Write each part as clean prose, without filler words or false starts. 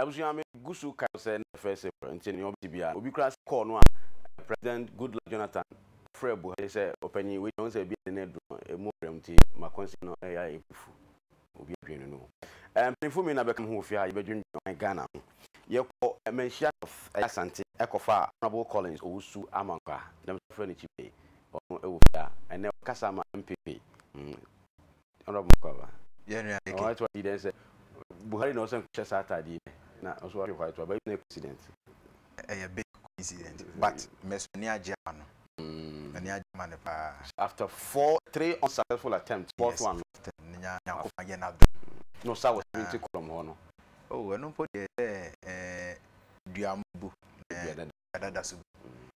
was young, Gusu Kyle first and Obi Cross Corner, President Goodluck Jonathan, Fred Buhari said, Open we don't say be a more empty, my consino AI. Obi no. Before me na become who fear you Ghana. You a mention of Asante, Ekofa, Honorable Collins, Owusu Amanka, them friend chipe, or and then Kasama MPP. Honorable Cover. Yeah, that's what he then said. Buhari knows some chess at idea. Now, also what to about the president. A big coincidence, but Messonia German. After 3 unsuccessful attempts, fourth one. No, sir was to come on. Oh, I don't put Diambu. That's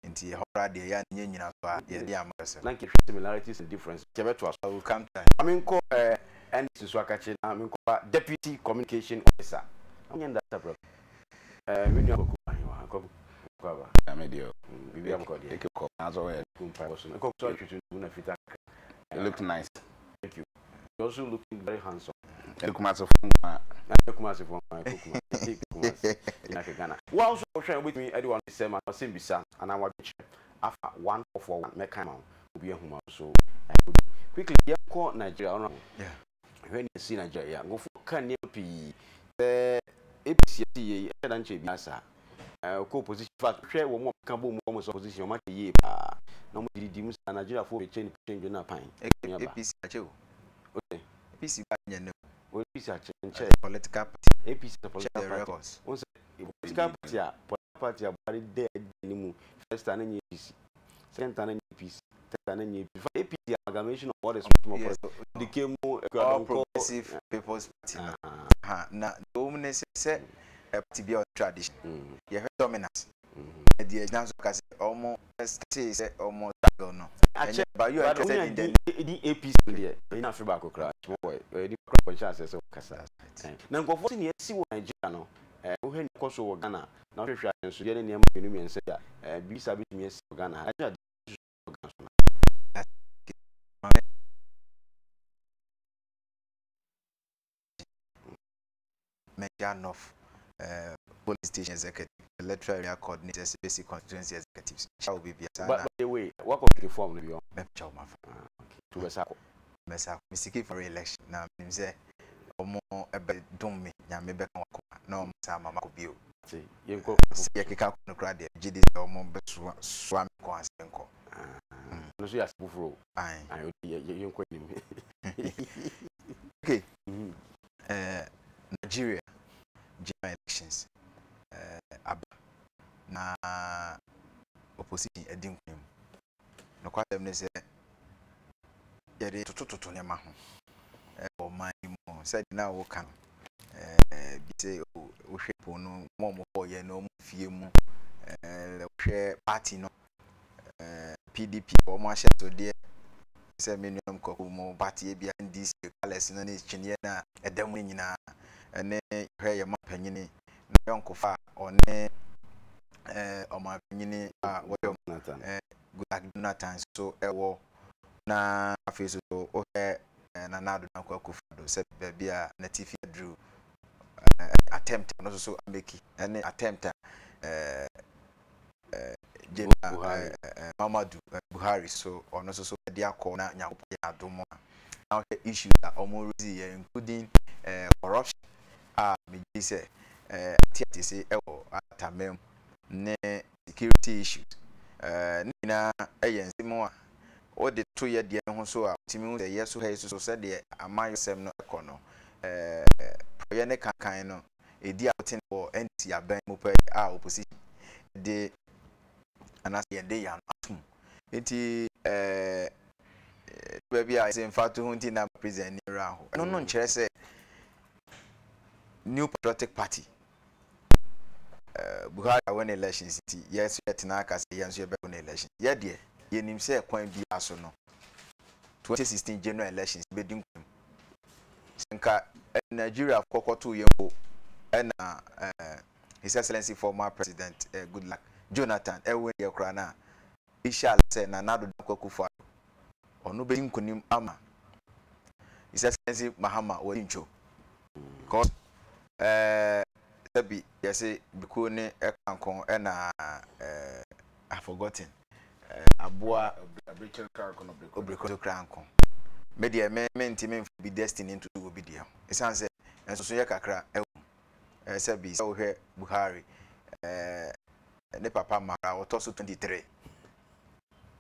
into horror, the young union of like similarities and differences. I will come. I mean, call and Swakachi, I mean, Deputy Communication Officer. I'm in that problem. It looked nice. Thank you. You're also looking very handsome. Well, also share with me everyone the same as Simbisa and I want to after 141 Mekama will be a human. So quickly, call Nigeria. Yeah. When you see Nigeria, go for can you be the APC and Chibasa? Co-position fact, share one more Cabo Momos opposition, much a year. No more did you Nigeria for a change in a pine. APC, APC, political party. APC political records. Once political party are dead anymore. First time in APC, second time in APC, third time in APC. APC amalgamation of what is more became more progressive People's Party. Now, the woman said a party on tradition. You have dominance. The exams of almost say almost no. But you are interested in the APC there. In Africa, crash. Boy, the chances of Casa. Now, go for the see Nigeria. No, when you go to Ghana, now if you are studying near me and say, be sabit me Ghana. Enough police station executive, electoral area coordinators, basic constituency executives. Shall be but by the way, what of the form you to Mesa, Missiki for election. Now, I'm say, or more a bit don't me, Yamebe, no, Sama Macobio. See, you go see a kick out no crowd, GD or more swam Quansenko. No, she has Buffalo. I would be a young queen. Okay. Nigeria general elections na opposition edin kwem no kwasem ne se yede tototo ne ma ho o man mo said na wo kan bi se o hwepo no mo ye no mo fie mu hwe party no PDP o mo ahye to de se minimum ko mo party e bia NDC colors no ne chinye na edam nyina ene hwe ye mapanyini na yonkofa one omapanyini woyo Goodluck Jonathan so ewo na afeso so ohwe na nado na kwakufado se bia na TV drew attempt no so ameki ene attempt Muhammadu Buhari so ono so dia ko na nyakopo ya adomo now the issues that almost including corruption me say TTC atamem ne security issues nina eyensimo a o de to ye de ho so a timi hu ye so so said de amayosem no ekono proye ne kankan no edi outing for NC aban mo pa opposition de anas ye de yan atum enti baby I say in fact hunting na president ni raho no nkyere say New Patriotic Party Buhari won elections yes yet na aka say yanso ye be won election ye de ye nim say kwan bi aso no 2016 general elections be din kwam senka Nigeria kokoto ye ho na His Excellency former President Goodluck Jonathan ewe ye kra na ishal say na nado kwakufa ono be nkunim ama His Excellency Mahama Woncho because sabi yɛse biko ne ɛkankon ɛna I forgotten aboa Abrikel Krankon obriko krankon media me ntimi be destiny into obi dia esan se enso so ye kakra sabi so hwe Buhari ne papa mara otoso 23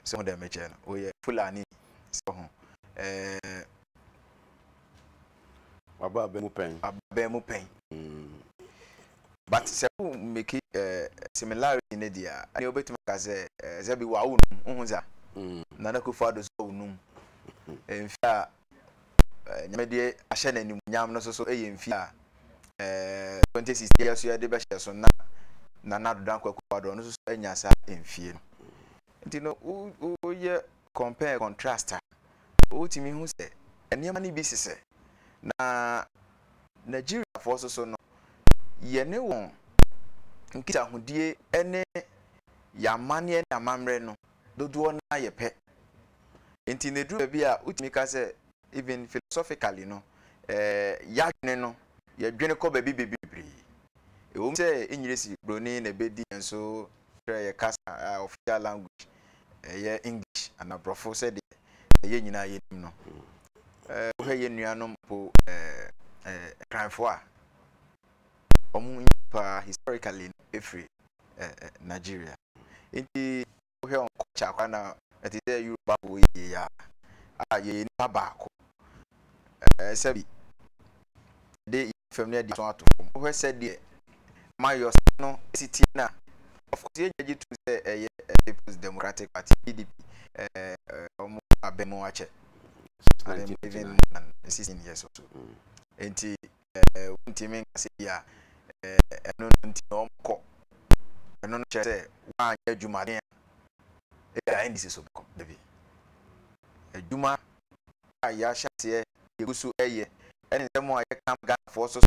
so dem meche no oye Fulani so ho Ababe mu pen but se make similarity in dia ani obetuma ka se sabi wa unum unza Nana Akufo-Addo so unum enfia nyamede ahye nanim nyam no so enfia 2016 years ya de be hye so na Nana Akufo-Addo no so anyasa enfie no nti no o ye compare contrast o timi hu se enema ni bi sese na Nigeria force so no ye ne won nkita hodie ene yamane na mamre no dodo na ye pe enti ne duru bi a utimi ka se even philosophically no yadwene no ye dwene ko ba bibibibri e wo se enyiresi broni na bedi enso ye kasa official language ye English ana brofo se de ye nyina ye nim no wo ye nuanom po kranfo a omu pa historically every Nigeria enti wo he on culture kwa na ati say Yoruba wo ye ya ye ni babako sabi de family de so ato wo he said de mayo no city na of course ye nyaji to say People's Democratic Party PDP omo abemo ache even 16 years or so enti untimi say ya eno nti omko eno no che wa anya dwumade ndisi so ko debi adwuma ya hyate yegusu eye ene demo aye kam ga for so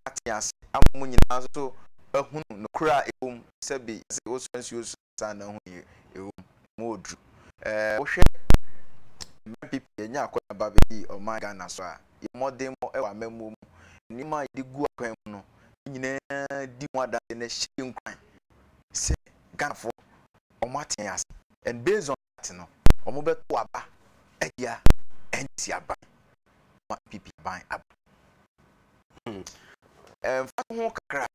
atias amu nyina so ahunu no kura ewum sabi se wo so nsuo san na hu ewum modru wo hwe people enya akwa baba bi o ma Ghana so a ye modern mo e wa mamu ni ma yidi gu akwan mu no nyina di mo ada na hye nkwan se Ghana for o matias and based on that no o mo beto aba edia enti aba ma people ban aba fa ho kakra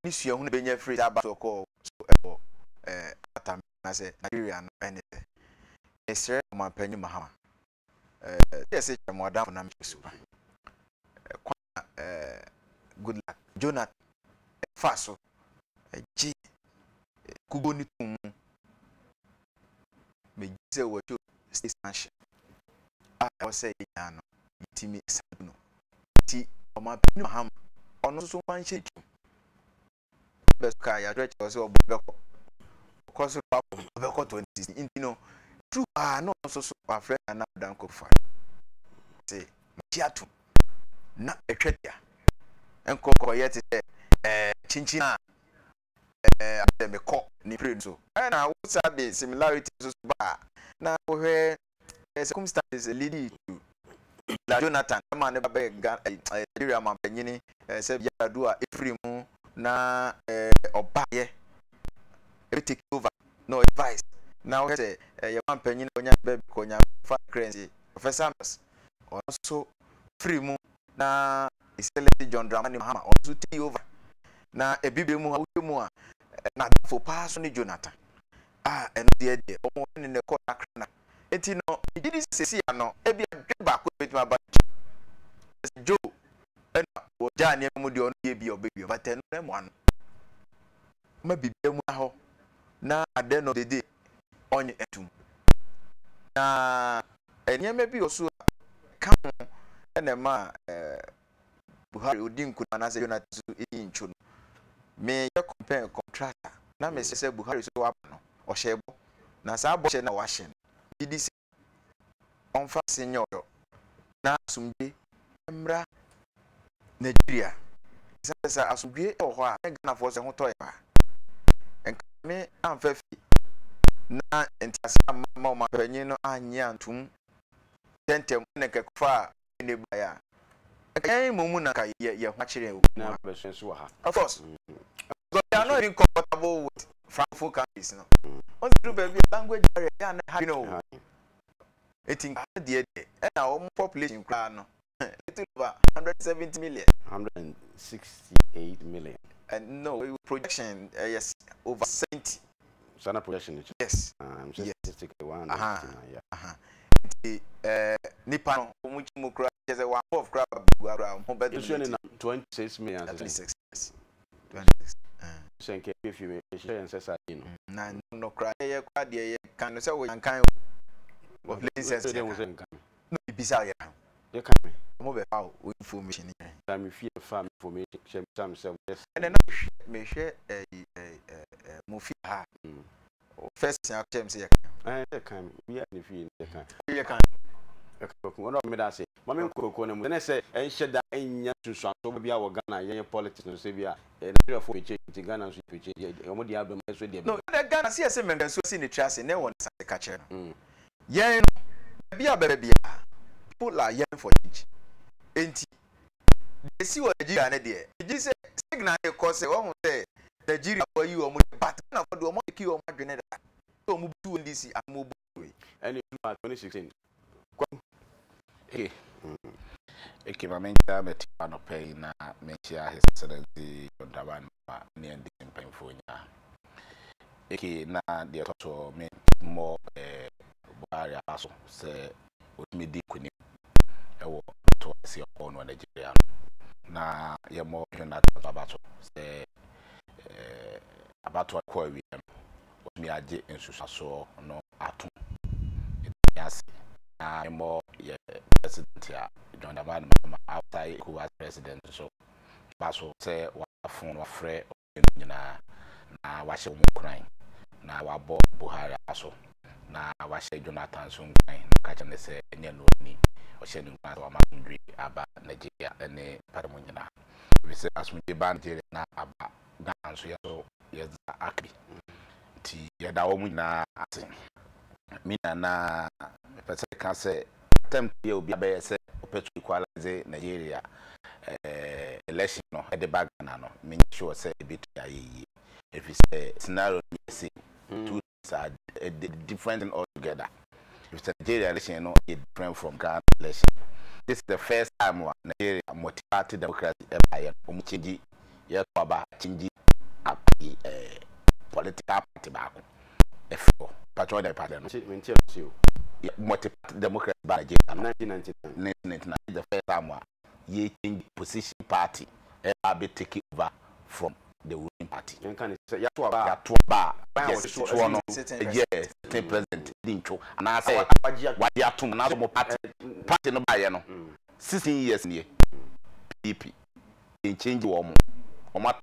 ni sua hu na benya free aba so ko so atam na se Nigeria no ene esre ma panyi mahama yes e mo adam na mpesu kwa good luck Jonathan faso ji kugoni tum me jise wo cho station I was say ya no itimi sanu ti o ma panyi mahama ono so wan hye beska ya dretch so obeko koso papo obeko 20 intino true no so afre na dan ko fa say tiatu na etwetia enko ko yete chinchina me ko ni pray so na wo sabe similarity so ba na wo he circumstances lead to la Jonathan ma ne ba Nigeria ma panyini se ya do a efrimu na obaye e take over no advice now say your man penyin onya baby ko nya fa currency Professor Amos also free mu na Excellency John Dramani Mahama also take over na ebibe mu ha mu a na for pass ni Jonathan eno de omo ni ne ko akra na enti no didi sesi ano ebi ba ko betima ba Joe ena wo ja ne mu de ono ye bi obebi but eno na mu ano ma bibia mu ha na ade no de onye etum na enyeme bi osu kan ena ma Buhari odinku na se Jonathan su inchu no me ye compare contractor na me se Buhari so wa no o shebo na sa bo she na wa she didi se onfa senior na asumbe mra Nigeria sa asumbe o ho a Ghana for se ho to ya en me amfa fi na entiasa mama ma panyin no anya antum tentem ne kekfa ne baya Any moment, you're watching na person so ha. Of course. But they are not even comfortable with Francophone countries. No. Once you baby language barrier, you know. I think the and our population no. Little over 170 million. 168 million. And no projection, yes, over 70. Sana projection. Yes. Just yes. One. Nippon, which Mukra is a 1 of crab. It's 26 million. 26. 26. Thank you. If you share and says, you know, no cry, can say we can kind of places. No, beside you come. Move out information. I'm fear farm information, some self. And then may share a movie. First, I can be if you can. One of me that say, Mamma Coco, and I say, and shed that in Yasu, so be our Ghana, young politics, and Sabia, and therefore, the Ghana, and the album is ready. No, the Ghana see a man so seen the chassis, no one is a catcher. Yeah, be a baby. People are young for each. Ain't they see what you are, dear? You say, signal your course, one day, the Nigeria for you, but not for the money or my grenade. So move to this, I move away. And it's 2016. Eke mamenja metiwa no pay na menchia His Excellency Jondaban near the Penfonia. Eke na the toto me more Buhari aso se utmidi kuni ewo to si on Nigeria na ye mo Jonathan abato se abato kwa wi utmi aje ensusaso no atum yasi na mo ye president ya Jondaban after who was president so baso say wa phone wa frɛ nyina na wa hyɛ mu kran na wa bɔ Buhari aso na wa hyɛ Jonathan so kran ka kyerɛ sɛ enye no ni o hyɛ no kran wa ma ndwi aba Nigeria ne paramu nyina we say asumje ban dire na aba Ghana so ye za akbi ti ye da wo mu nyina ate mina na pese ka sɛ attempt ye obi abɛyɛ sɛ to equalize Nigeria election no at the back no make sure say a bit if it's a scenario say two are different altogether. If it's Nigeria election no it different from Ghana election. This is the first time Nigeria multi-party democracy ever change yet about change political party back. If patrol the party multi-party democracy by Nigeria 1999 the first time ye change position party ever be taken over from the ruling party. Yes, sitting president Dincho and I say what you are to another party no buy no 16 years near PDP in change warm or what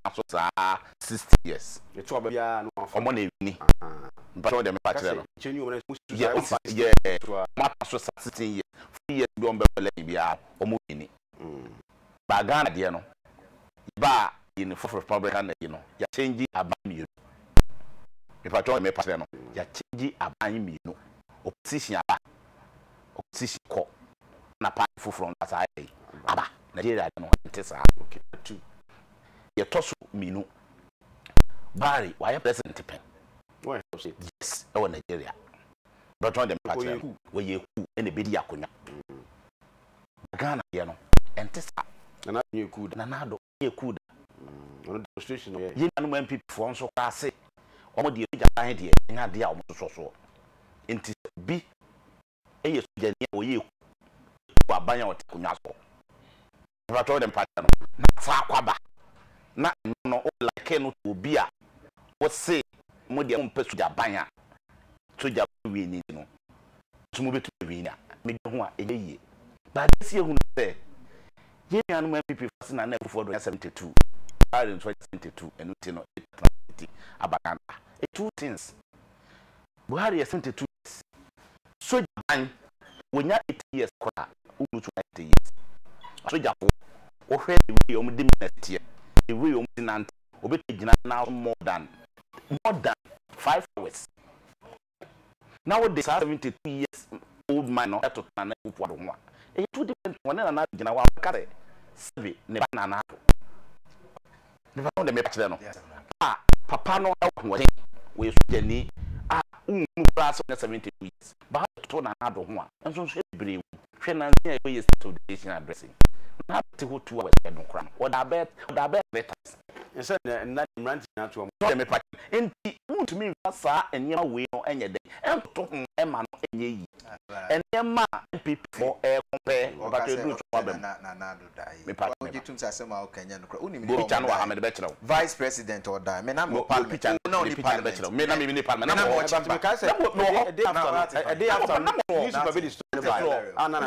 60 years. It's all or money but all them party. Yeah, what 16 years. 4 years beyond Belabia or moving. Bagana, dear no. Ba in the Fourth Republic, you know, ya change a bami. If I told me, Pasano, ya change a bami, no. Opposition, call. Napa from that I. Aba, Nigeria, no, Tessa, okay, two. Ya toss me, no. Barry, why a president pen? Why, yes, our Nigeria. But on them, where you any bidia kunya. Ghana, you know, and Tessa. And I knew could, and I could. On demonstration, you know, when people from so class say, oh, the idea, and idea almost so. Into be a yes, or you are buying out Kunyasko. If I told them, Patano, not Sakwaba, not no like Ken to be a what say, Modium Pesuja Banya, to Japani, you know, to move it to Vina, make one a year. But this year, who say, ye and when people and never for 72, I in 2022, and we know it about two things. Buhari is 72 years. So, when you're 8 years, who to 80 years. So, Japo, or we only diminished here. The way you mean, now more than 5 hours. Nowadays, 72 years old man, not to plan one. Two different one and another, carry. sabi ne ba na na ne ba no me pachire no papa no ho we so jani unu braso na 70 years ba to na do ho a enso so ebrewu hwe na nsia we station addressing na te ho 2 hours do kra o da bet letters ense na mranti na to mo me pa enti untumi fasa eniema we no enye de ento ho ema no enye yi eniema people compare about to do so abem na do dai me pa o gitum sa sema o kanya no kra unimi bo chanu wa ha me de be kire vice president or die me na mo parliament na oni parliament me na me ni parliament na mo me ka say a day after news for be the story by na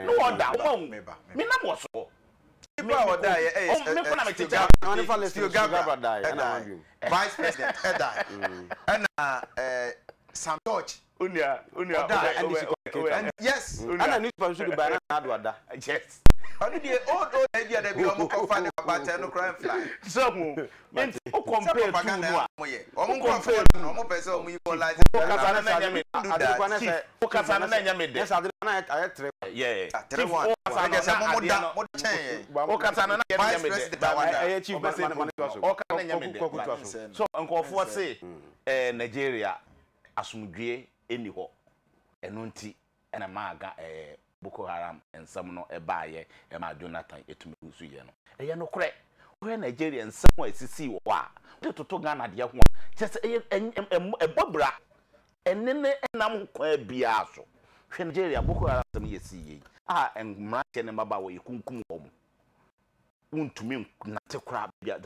no down me na mo so me die me ko na me teacher on for list you gaba die vice president die and Sam Dodge unia yes ana newspaper should buy na do ada yes only the old idea that be omo ko fa ne papa no crime fly so mo enti o compare to no omo compare no omo person omo equalize o kasa na nya me o kasa na nya me de yes adu na I three yeah 3-1 I guess mo da mo chen o kasa na nya me de I chief man o kasa na nya me de so nkofo say Nigeria asumdwe eni ho eno nti ena maaga Boko Haram ensam no ebaaye ma Jonathan etumi usu ye no eye no kore we Nigeria ensam asisi wo a de toto Ghana de ho chese ebobra enene enam kwa bia so hwe Nigeria Boko Haram sam yesi ye enmra ne maba wo yekunkum wo mu untumi nate kora bia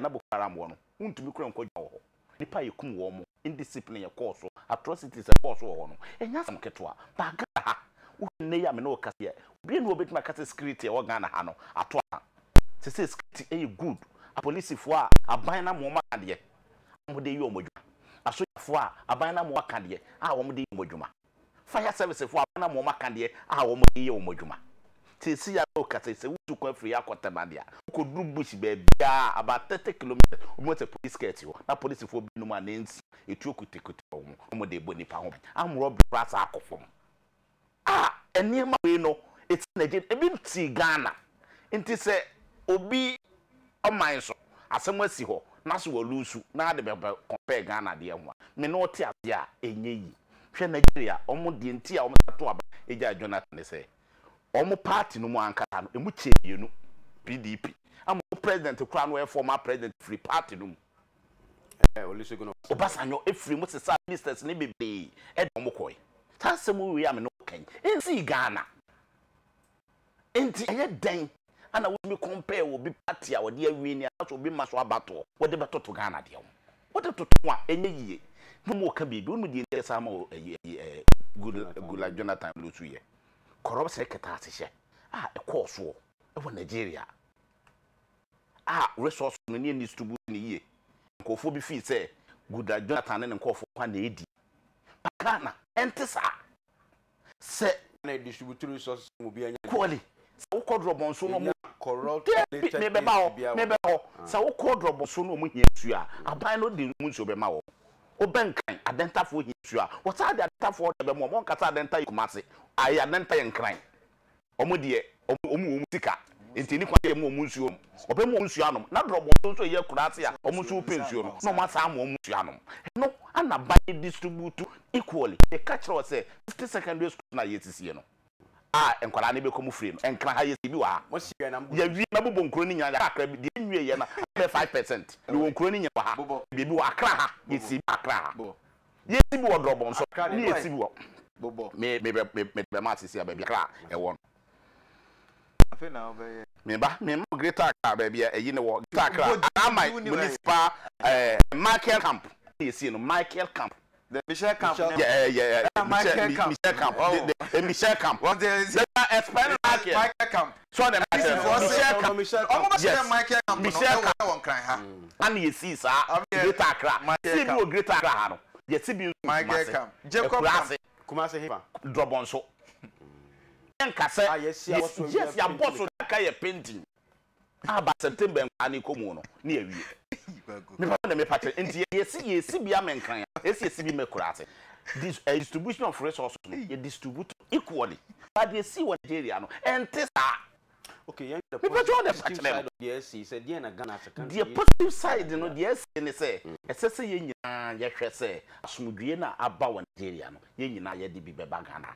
na Boko Haram wo no untumi kora nko gwa wo nipa yekum wo mu indiscipline ye course atrocities e course wo no enya sam ketwa baga ha ne ya me no kase bi no obetima kase security e wo Ghana ha no ato a se security e good a police fo a aban na mo makade mo de yi omodwuma aso fo a aban na mo makade wo mo de yi omodwuma fire service fo aban na mo makade wo mo de yi omodwuma te si ya o kase se wutu kwa free akota bandia ko duru bush be bia about 30 km o mo te police skirt yo na police fo bi no ma nansi etu okutekute o mo de bo nipa ho amro brass akofom eniema we no it's Nigeria ebi ti Ghana nti se obi oman so asem asi ho na so wolusu na de be compare Ghana de ho me no ti ase a enye yi hwe Nigeria omo de nti a omo sato aba eja Jonathan se omo party no mu ankara no emu chebienu PDP am president kura no former president free party no Olusegun Obasanjo efree mo se sa ministers ne bebe omo koy tasemu we am no kan ensi Ghana enti eye den ana wo mi compare wo bi party a wo de awi ni aso bi maso abato wo de beto to Ghana de wo de toto a enye yie no mo ka bi wo mu de esa ma Gula Jonathan Lutu ye corrupt secretary se e course wo e wo Nigeria resource no ni distribute ni yie nkofo bi fi se Gula Jonathan ne nkofo kwa na edi Ghana entisa se na distributor resources mo bi anya quality so ko drobon so no mo corrupt me be ba ho so wo ko drobon so no mo hia su a aban no de mu so be ma wo o benkan adentafo hia su a what are the adentafo de be mo nkata adenta yikumase ayi adenta yenkran omo de omo sika enti ni kwa ye mo nsuo obe mo nsuo anom na drobon so ye kurase a omo so pensuo no no ma sa mo nsuo anom no ana buy distribute equally the catch us say 50 secondary school na yetisi no enkwala na be komu free no enkra ha yesi bi wa mo siga na ya wi na bobo nkro ni nya akra bi de nwie ye na 5% ni won nkro ni nya ha bi bi wa akra ha yesi bi akra ha yesi bi wo drobon so ni yesi bi wo bobo me ma sisi ba bi akra e won afi na obe me mo greater akra ba bi eyi ne wo greater akra my municipal Michael Camp yesi no Michael Camp the Michelle Camp yeah Michelle Camp Michelle Camp what there is expand Michael Camp so the Michelle Camp Michelle Camp won cry ha and you see sir greater akra see bi o greater akra ha no yesi bi Michael Camp Jacob Kumase hipa drobon so enkase yes ya boss o ka ye painting aba September ani komu no na ewie me pa na me pa enti yesi bia menkran yesi bi mekurate this distribution of resources you distribute equally but you see what Nigeria no entisa Okay, yeah, the positive side of the SC said, "Diana Ghana as a country." The positive side, you know, the SC, and say, SS, you say, Asumudiana about Nigeria, you know, you be Bagana,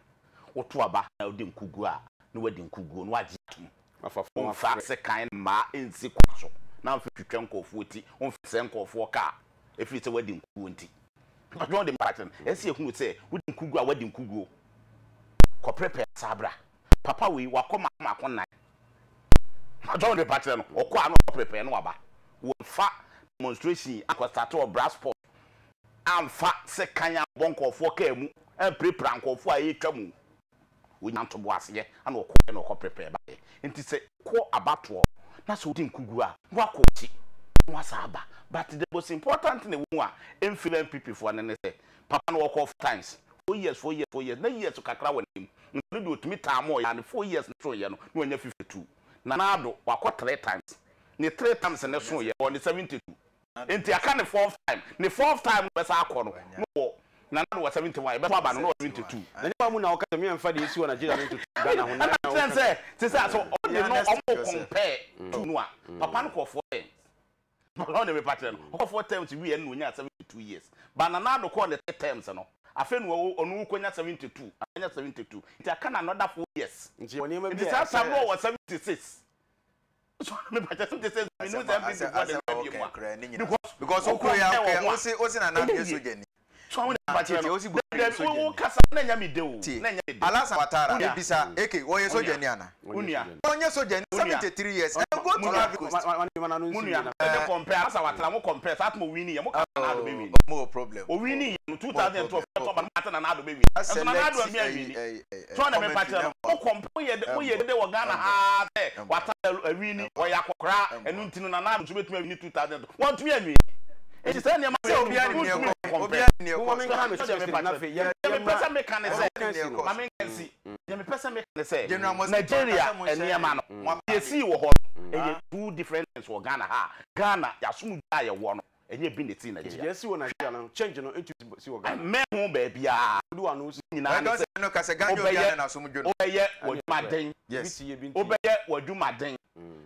or Tuaba, Odin Kugua, no wedding Kugu, no Wajitum, fast a kind ma in sequence. Now, if you can go 40, on Senko for car, if it's a wedding Kuunti. But not the pattern, as you would say, wouldn't Kugu, wedding Kugu. Prepare Sabra. Papa, we were come up one night. I don't the pattern or quite prepare no about. What fat demonstration, I was start to a brass pot. I'm fat, second bonk of 4K and prepare and call for a chamu. We want to was yet and no prepare by it. And to say, quote about war. That's what in Kugua, Wakochi, Wasaba. But the most important thing, the one, influence people for an say, Papa no off times. 4 years, 9 years to Kakra with him. You do to me time more and 4 years no year when you're 52. Nanado, wako 3 times. Ni 3 times in the snow year on the 72. Into a kind of 4th time. The 4th time was our corner. No, Nanado was 71, but Baba no 72. And if I'm not coming and fighting issue on Nigeria to Ghana, I say, so only no compare to Noah. Papa no for them. No, the pattern. 4 times we and we are 72 years. But Nanado call the 3 times, no. I think we on Ukonya 72. I 72. It can another 4 years. It is that Samuel was 76. So me but 76 minutes because Okoya was in another year. So when the kasa na nya me de o na nya me de Alasa Watara ebisa eke wo yeso jeniana unia onye so jeni 73 years and go to Munia the compare Alasa Watara mo compare that mo wini ye mo ka na do be wini no problem o wini 2012 to ba na na do be wini so na do me wini so na me pattern mo compare ye de wo Ghana ha te Watara wini wo ya kokra enu ntinu na do betumi wini 2000 want to wini it is any man obi ani ne ko me ka me person me can say mama nsi ye me person me can say Nigeria eniema no ye see wo ho e 2 different things wo Ghana ha Ghana ya sumu ya ye wo no enye bi ne ti Nigeria ye see wo Nigeria no change no into see wo Ghana me ho ba bia do anu nyina na no ka se Ghana Ghana na sumu jo no obeye wadwumaden obeye wadwumaden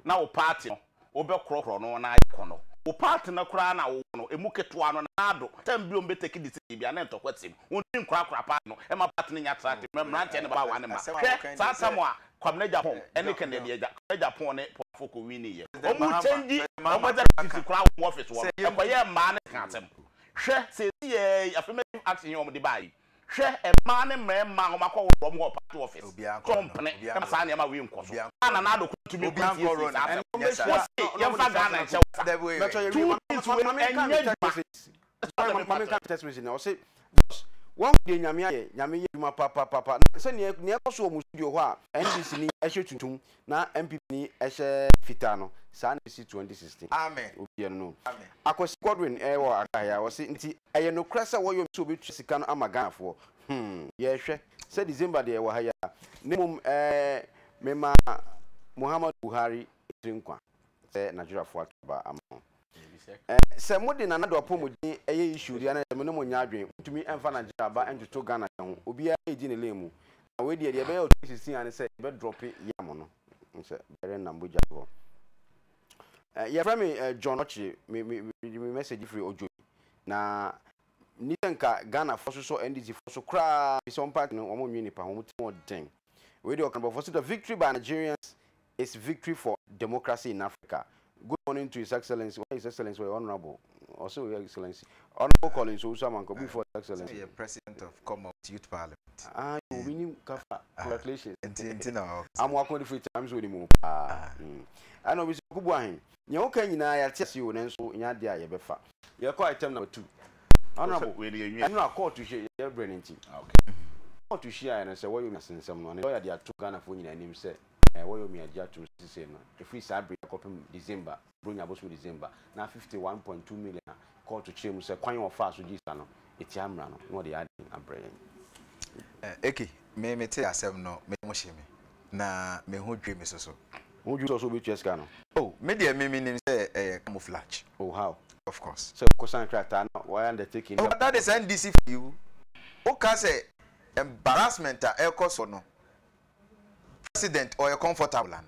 na wo party no obe krokro no na ayeko no o part na kura na wo no emu ketoa no na ado tam bi o mbeteki disi bia na ntokwatim woni kura part no e ma part no nya track memrante ne ba wa ne ma sa samwa kwamna Japan ene Kennedy eja Japan ne foko wini ye o mu change o ma da disi kura wo office wo e ko ye ma ne kantem hwe se ye affirmative action ye o de bai hwe e ma ne mrema o makọ wo mo part office company e ma sa ne ma we nkoso ana na ado kutumi obi one day nyame ye duma papa se ne ekoso mu studio ho a NDC ni ehye tuntum na MPP ni ehye fita no sa na si 2016 amen obi no amen akosi Godwin wo akaya wo se nti eye no krasa wo yom so obetu sika no amaganafo ye hwe se December de wo ha ya nemum mema Muhammad Buhari drinkwa se Nigeria fo akaba am se modi na nado apomodin eye issue dia na me no nya adwen tumi emfa Nigeria ba entoto Ghana ho obi a edi ne lemu na we de be 2016 ane se be drop yam no se bere na mboja go ye from me John Ochi me message free ojo na ni tenka Ghana for so NDC for so kra some part no omo nwi nipa ho muti den we de okan for so the victory by Nigerians is victory for democracy in Africa. Good morning to His Excellency. What is Excellency? Honorable. Also, Your Excellency. Honorable Collins, who someone could be for Excellency. The President of Commonwealth Youth Parliament. We need congratulations. I'm working the free times with him. I know we should go ahead. You okay? I test you and so in your day, you befa. You're quite number 2. Honorable, I'm not called to share your brain. Okay. Called to share and I say, what you missing someone? Lawyer, they are 2 Ghana for you and him said. What you mean, to say no. If we celebrate December, bring about December, now 51.2 million call to change. Say, quite fast with this, no. It's Yamran, no, the adding and praying. Eki, me tell yourself no, me moshimi. Na me who dream is so. Who you also be Chescano? Oh, media me name say camouflage. Oh, how? Of course. So, Cosan Crata, why undertaking? Oh, that is NDC for you. Who can say embarrassment or no? President or you're comfortable na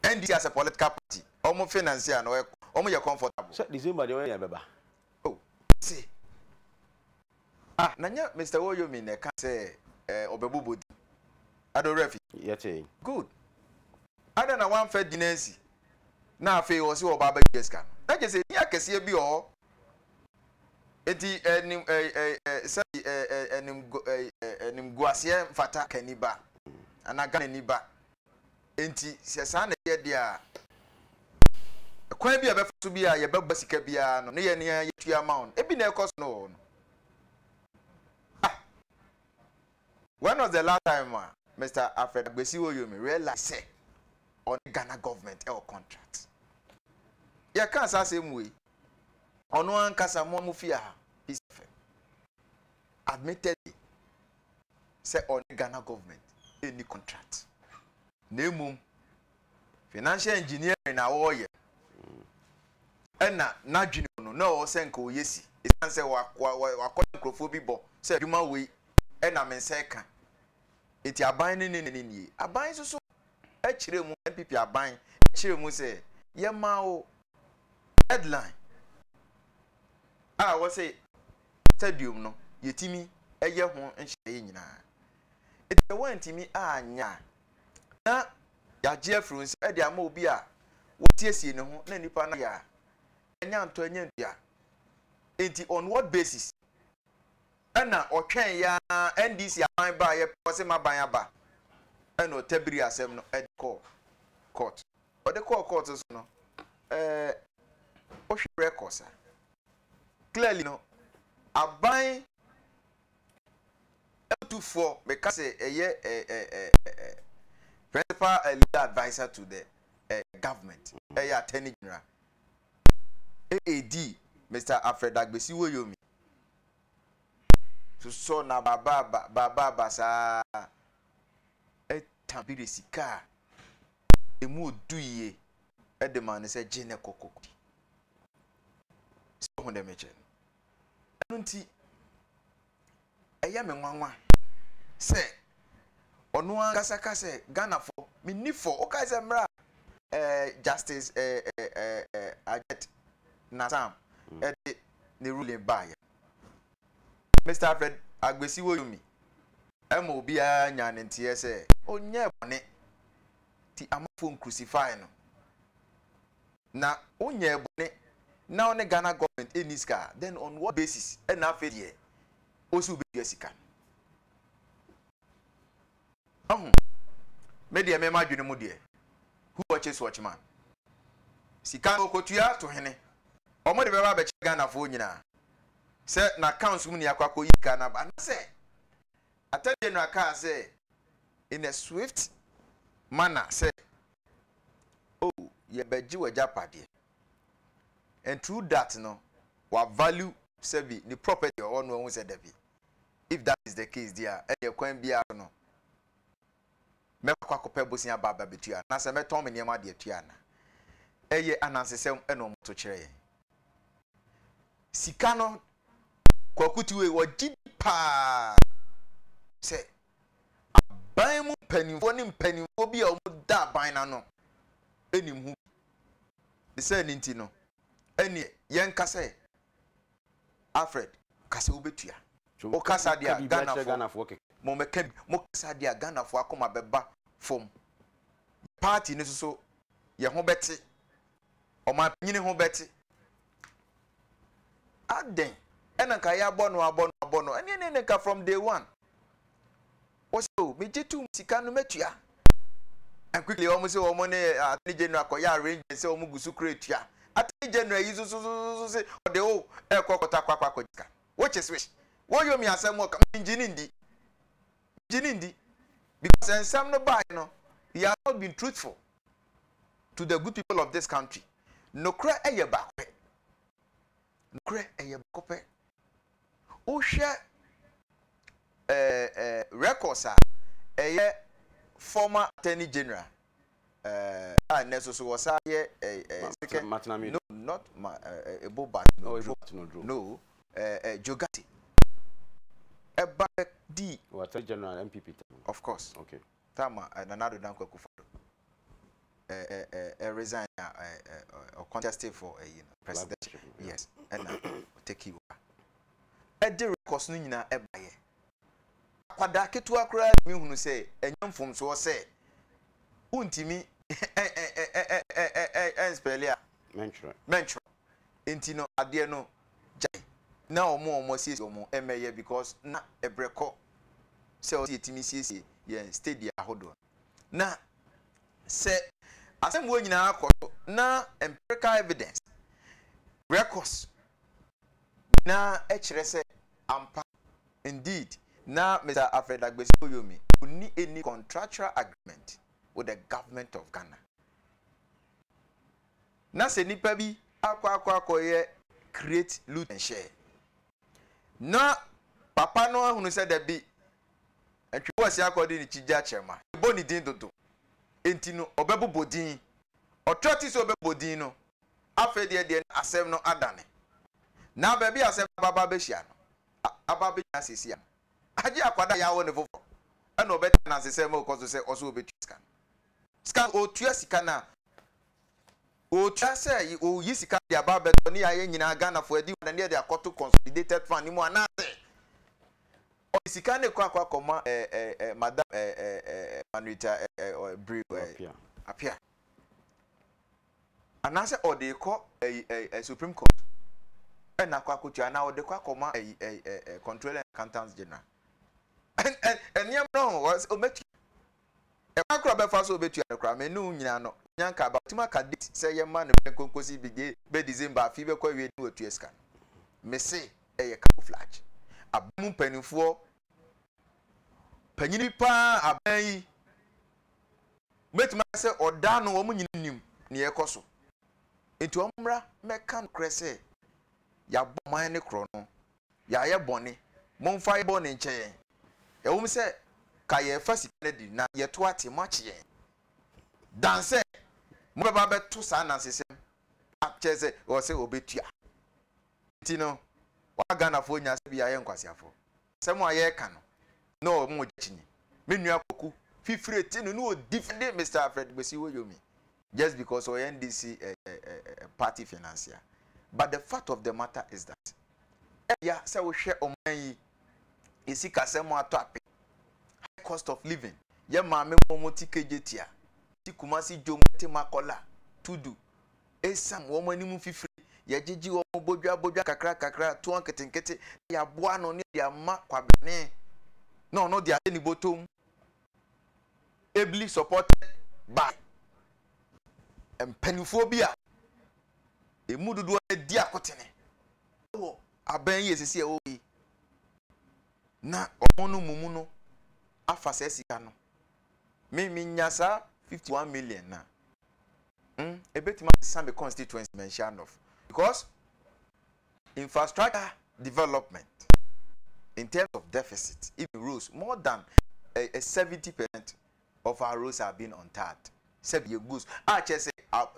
NDC as a political party omo financier no omo ye comfortable so December the one ya beba oh see nanya Mr. Woyomi ne ka say obebubodi adorefi yete good ada na one fair dinancy na afi o se oba ba jeska na je say ni akese bi o eti enim guasie fata kaniba anaga niba enti se sa na ye dia kwan bi abefa so bi a ye beba sika bia no ne ye ne yetua amount ebi na ekos no when was the last time Mr. Alfred Agbesi Woyomi realized say on the Ghana government or contract ya kan sa same way ono ankasa mo mufia peace admitted say on the Ghana government any contract nemum financial engineering na wo ye na dwene no o senka o yesi isan say wa nkrofo bi bo say adwuma we na men say ka eti aban ni aban so akire mu MPP aban akire mu say ye ma o headline wo say stadium no yetimi eye ho nhye nyina eti wantimi anya na ya je afru say e dia ma obi a wotiesie ne ho na nipa na ya anya nto anya ndia enti on what basis na otwen ya NDC aban ba ye pose maban aba na otabiri asem no e court o de court so no o hwe records clearly no aban to because principal legal advisor to the government attorney general AAD Mr. Alfred Agbesi Woyomi so na baba sa tabiri sika emu oduye the man say jene kokokudi so honde meche nti eya me nwanwa say onu akasaka say Ghana for me ni for o kai say mra justice ajet Natam the ruling by Mr. Alfred Agbesi Woyomi emo bia nya ne ntie say onye bone ti amafo crucify no na onye bone na on Ghana government eniska then on what basis e na afa die osu be sika media me madwene mu de who watches watchman sika okotua to hene omo de beba be Ghana fo nyina se na accounts mu ni akwako yika na ba na se atade no aka se in a swift manner say oh ye beji wajapade and through that no wa value serve the property or no one said that if that is the case there e kwan bia no me kwa kope bosia baba betua na se meton me niam ade atua na eye anansesem e no moto kire sika no kwakuti we wagidi pa se aban mu panimfo ni mpanimfo bi a o da aban na no enim hu de se ni nti no eni yen kase Alfred kase obetua o kasa dia Ghana fo mo meka mo kasa dia Ghana fo akoma beba fom party ni so ye ho beti o ma nyini ho beti aden ena ka ya abono eni ne ka from day one so me jitu sika no metua and quickly almost say omo ne attorney general ko ya arrange say omo gusu creatua attorney general yi so say o de o e kokota kwakwa jika which is which Woyomi asem o engineer ndi because en sam no buy no he has not been truthful to the good people of this country no kra eye bakwe o hwe records former attorney general so was no not Ebobat no Jogati D what general MPP of course okay tama another dan kwakufado resign or contested for a president. Yes, and take you. The records no nyina ebaye. Kwada ketua kura mi hunu say enyam fom so say untimi spelia mentra enti no ade no jai na omo sie omo emeye because na ebreko say o timi sie ye stadium ahodo na say asem wo nyina akoso na empirical evidence records na ekire say ampa indeed na Mr. Alfred Agbesi Oyomi only any contractual agreement with the government of Ghana. Na se nipa bi akwa ye create loot and share. Na papa no hunu said there be and was according to Chija Chema. Boni din dodo. Enti no obebu bodin. Authorities obebu bodin no. Afa de asem no adane. Na baby asem baba be hia no. Aba be asisia. Aje akwada ya wo ne fofo. E no beta na sese mo ko so se oso obetu scan. Scan o tua sika na. O tua se o yi sika dia ba beto ni aye nyina Ghana for edi na ne dia akoto consolidated fund ni mo anase. O sika ne kwa koma madam Manuita apia. Anase o de ko Supreme Court. E na kwa kutua na o de kwa koma Controller and Accountants General. And yam no was ometu e makro be fa so obetu e kra me nu nyina no nyanka ba tima ka date say ye man be konkosi be December fi be kwa wie ni otu escan me say e camouflage abum panifo panyini pa aban yi metima say oda no wo mu nyina nim ne ye koso enti omra me kan krese ya boman ne kro no ya ye bone monfa ye bone nche ewum se ka ye fasi kennedy na ye to ate machi ye danse mo beba beto sa nansesem acheze o se obetua tino wa Ghana fo nya se bia ye nkwasiafo se mo aye ka no mo gichinyi menu akoku fifire tino no defend Mr. Alfred Agbesi Oyomi just because o NDC party financier. But the fact of the matter is that yeah say we share oman yi isi kasemo ato ape high cost of living ye maame mo tikejetia ti Kumasi jomete makola tudu esam wo mani mu fifiri ye jiji wo bodwa kakra to anketenkete ya boa no ne ya ma kwabene no dia ni bottom ably supported by empenophobia emududu di akotene wo aban yesisi e wo na omono mumu no afase sika no me nyasa 51 million na ebetima sambe constituency mention of because infrastructure development in terms of deficit even roads more than 70% of our roads have been untapped. Sebi yegus chese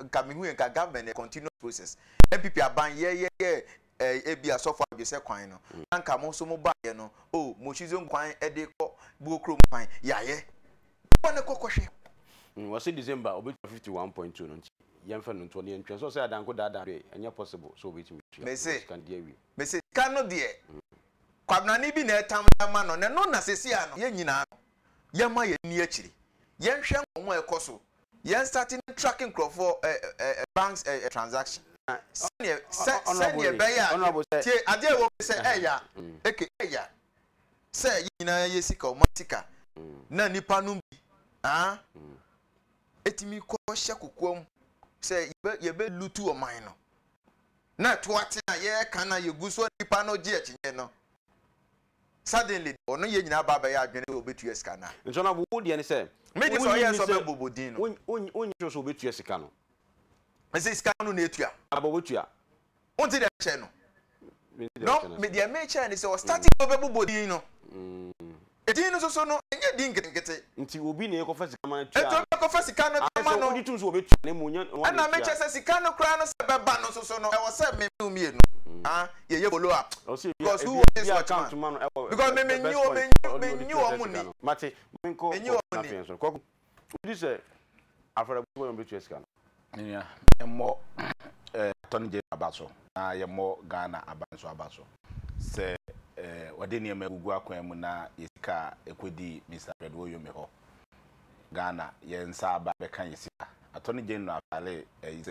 kamihu enka government a continuous process MPP aban ebia so far be say kwan no anka mo so mo ba ye no o mo chizo kwan e de ko buokro kwan yaye wona kokoshe was December obi 51.2 no yemfa no to ne ntwe so say adanko dada enya possible so obi timi me say can no de kwabna ni bi na etam ma no ne no na sesia no ye nyina ye ma ye ni akiri ye nhwe omo ekoso ye starting tracking crop for banks transaction send ye be ya tie ade wo say eya eya say nyina ye sika o matika na nipa no bi etimi ko hye kokom say ye be lutu o man no na to ate na ye kan na ye guso nipa no je achinye no suddenly ono ye nyina baba ya adwene obetu esika na nso na wo de ne say me de so ye so be bobodin no onyi so obetu esika no ese esika no na etua abobetua onti de che no no me de me che ni say o starting obe bobodin no edin no so no enye din nkete nti obi na ekofa sika ma tua eto ekofa sika no ma no odi tun so obetua na munya na me che say sika no kra no se be ba no so no e wo se me mi no ye follow up because who is what man because me nyu o money mate minko na fianso ko odi say after go on between scan yeah more Tony J abaso na ye more Ghana abanso abaso se wade ne magugu akwan mu na yesika ekodi Mr. Pedro Yomeho Ghana ye nsa aba be kan yesika Attorney General afale is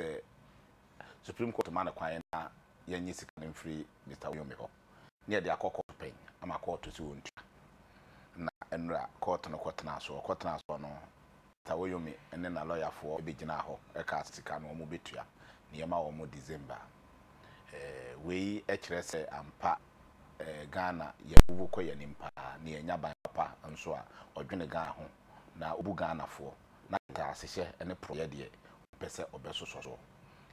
Supreme Court man kwan na ye nyisika ne free Mr. Yomeho ne de akọ court pen ama court si wontua na enra court no court na so no Tawoyomi ene na lawyer for ebegina ho e ka sika no mo betua ne yema wo mo December we ekire se ampa Ghana ye bubu ko ye nimpa ne enya ban papa nso a odwene Ghana ho na obu Ghana fo na ta asehye ene proye de pese obesoso so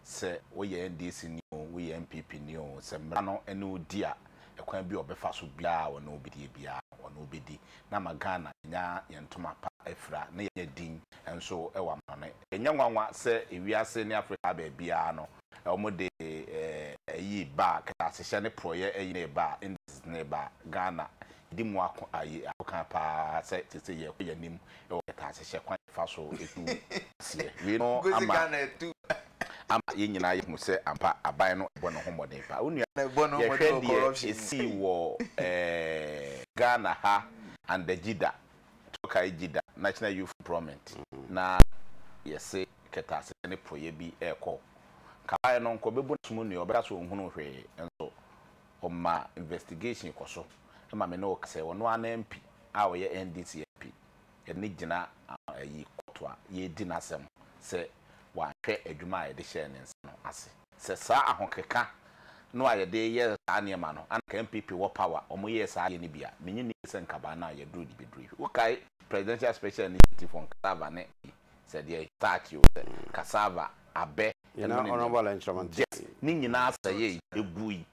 se wo ye NDC ni o wo ye MPP ni o se mra no ene odi a ekwan bi obefa so bia wo no obedi bia wo no obedi na ma Ghana nya yentoma pa efra na ye din enso ewa mane enya nwanwa se ewiase ni Africa ba bia no omo de yi ba ka asehye ne proye eyi ne ba indis ne ba Ghana di mu akọ ayi akan pa se tete ye ko yanim e o ta asehye kwan fa so etu sie we no ama ye nyina ye mu se ampa aban no ebo no homoden pa onu ebo no homoden corruption esi wo Ghana ha and the Jida toka Jida National Youth Employment na yese keta se ne proye bi eko ka no nko bebu sumu ni obeka so ohunu hwe enso oma investigation koso ma me no kase wono an MP a wo ye NDC MP ene gina yi kotwa ye di nasem se wa hwe adwuma ye de share ne nso ase se sa ahokeka no aye de ye sa niema no an ka MPP wo power omo ye sa ye ni bia menyi ni se nkaba na ye dro di bedru wo kai presidential special initiative on cassava ne said ye start you cassava abe honorable instrument ni nyina asaye egui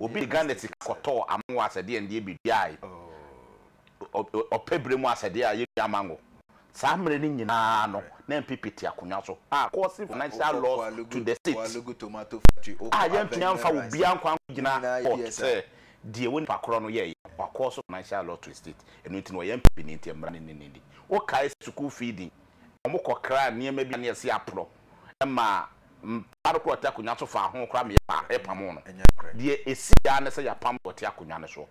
obi Ghana ti koto amu asade ende ebidiai opebre mu asade aye amango saa mre ni nyina no na MPP ti akonya so cause financial loss to the state tomato factory ya ntuna mfa obi ankwa gina say die woni pakoro no ye cause financial loss to the state enu nti no ye MPP ni nti mra ni o kai school feeding omo kokra ne ma bi na yesi apro ma paroko ota akonya so fa ho kra me pa epamo no die esi ya na se ya pam ota akonya ne so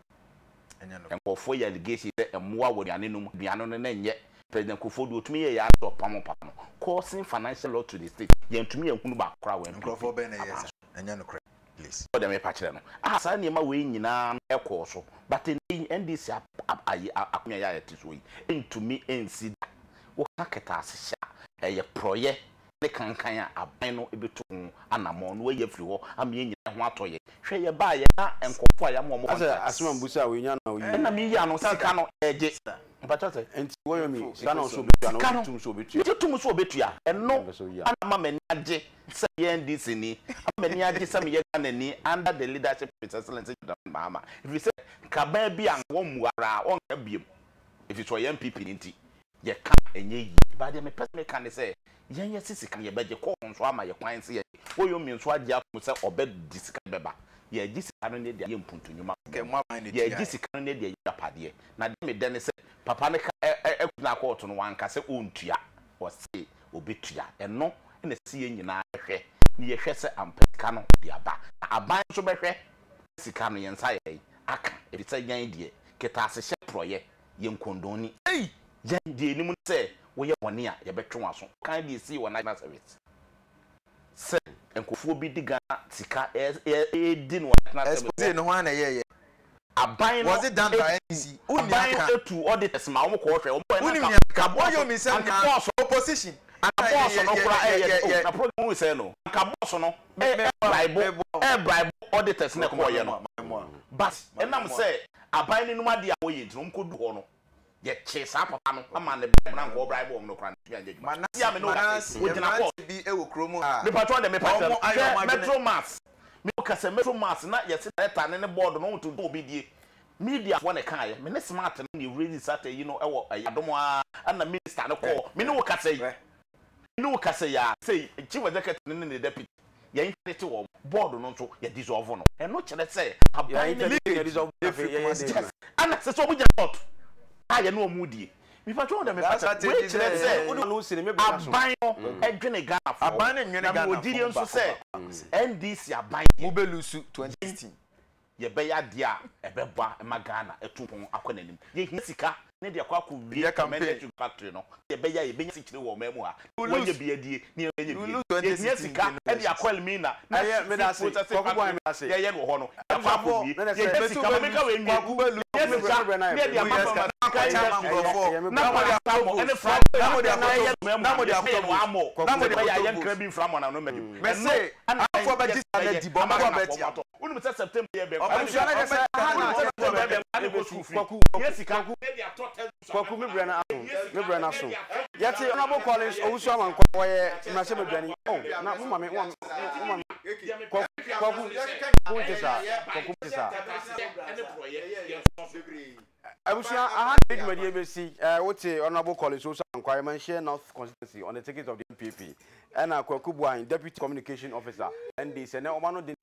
enkofo ya allegation se emwa wo duane no no na nye President Kufuor otumi ye ya do pam papa no causing financial loss to the state ye ntumi ye nkunu ba kra we enkofo be na yes enya no kra please o dem e pa kire no sa ne ma we nyina ekọ so but NDC akonya ya yeti so yi ntumi ensi wo kaketa asehya eye proye ne kankan a aban no ebetu anamo no ye firi ho am ye nyina ho atoye hwe ye ba ye na enkofo ya mo asema mbusa we nya na we na mi ya no sika no eje mpachate enti Woyomi sika no so betu no tum so betu ye tum so betu ya eno anama mani age se ye NDC ni amani age se me ye Ghana ni under the leadership of His Excellency Mahama if you say kaba bi an wo muara on ka biem if it's your MPP nti ye ka enye yi ba de me person kan say yen ye sisika ye beje ko nso ama ye kwan se ye Woyomi nso age afu se obe disika beba ye gisika no ne de ye mpuntunwuma ye gisika no ne de ye apade na de me de ne se papa ne ka ekuna court no wanka se ontua o se obetua eno na si ye nyina hwe ni ye hwe se ampeka no de aba aban so behwe sika no ye nsa ye aka ebi se yan de keta asehye proye ye nkondoni yan de ni mu se wo ye woni a ye betwe aso kan de si wo national service se enkofuo bi diga sika di no national service no wan na ye aban was it done by NDC aban to auditors ma wo ko hwe wo ka Woyomi say na opposition boss no kura na program we say no ka boss no bribe auditors na ko ye no but enam say aban ni numa dia wo ye nti no mkodu ho no ye che sa papa no ama ne bra nko bribe no kura na engagement ya me no wo gina ko bi e wo kromo ha me patron de me patron metro mass me ka say metro mass na ye se data ne board no to do obidie media for ne kan ye me ne smart no ne raise sat you know e wo adomo na minister no call me no ka say no ka say ya say chief executive ne deputy ye intete wo board no so ye dissolve no e no kire say aban ne dissolve ana se so bu ja court ye no omudie Me fa chon dem me That's fa. what it Wait is, let's say Wode no si ne me bra so. aban no edwene Ghana for. Aban ne nwene Ghana. Na odi nso say NDC aban Mobelusu 2016. ye be ya dia ebeba ema Ghana etupon akonanim. Ye hia sika ne de akwa ko wie campaign factory no. Ye be ya ye be sikire wo mamu ha. Wo ye be adie ne ye be. Ye hia sika e de akwa elimina. Na Aye me da se. Kwaku boy me da se. Ye ye wo ho no. Akwa ko wie. Ye hia sika me ka we nwie. Ye sika ne de akwa na mo ya samo ene fra na mo de na mo de amo na mo de ya ye nkra bi fra mo na no maju Me say afọ ba dis na di bomba ba betia. Unu say September ye be Abusua na say September September be go school free yes ka Kwaku me bra na aso. Me bra na so. Yeti Honorable Collins Owusu Amankwa woye mmase medwani. Oh, na mo mama Kwaku tisa. Kwaku tisa. Abusua aha na edwumadi ebesi wote Honorable Collins Owusu Amankwa Manshare North constituency on the ticket of the MPP. And Kwaku Boy, Deputy Communication Officer, and they say, no, one of the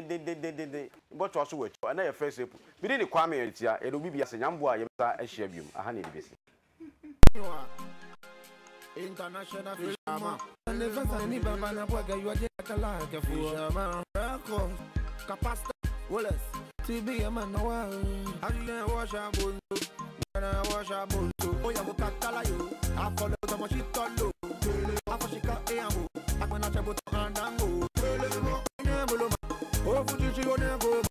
but also which, and they first we didn't come here, it will be as a young boy, a shabium, a honey busy. International fisherman, and never any banana boy, you are just like a fisherman. Capacity, Wallace, to be a man, no, I didn't wash a boot, when I wash a boot, oh, you got Talayo, I follow the machine. When I travel to Andango, oh, Fuji, you never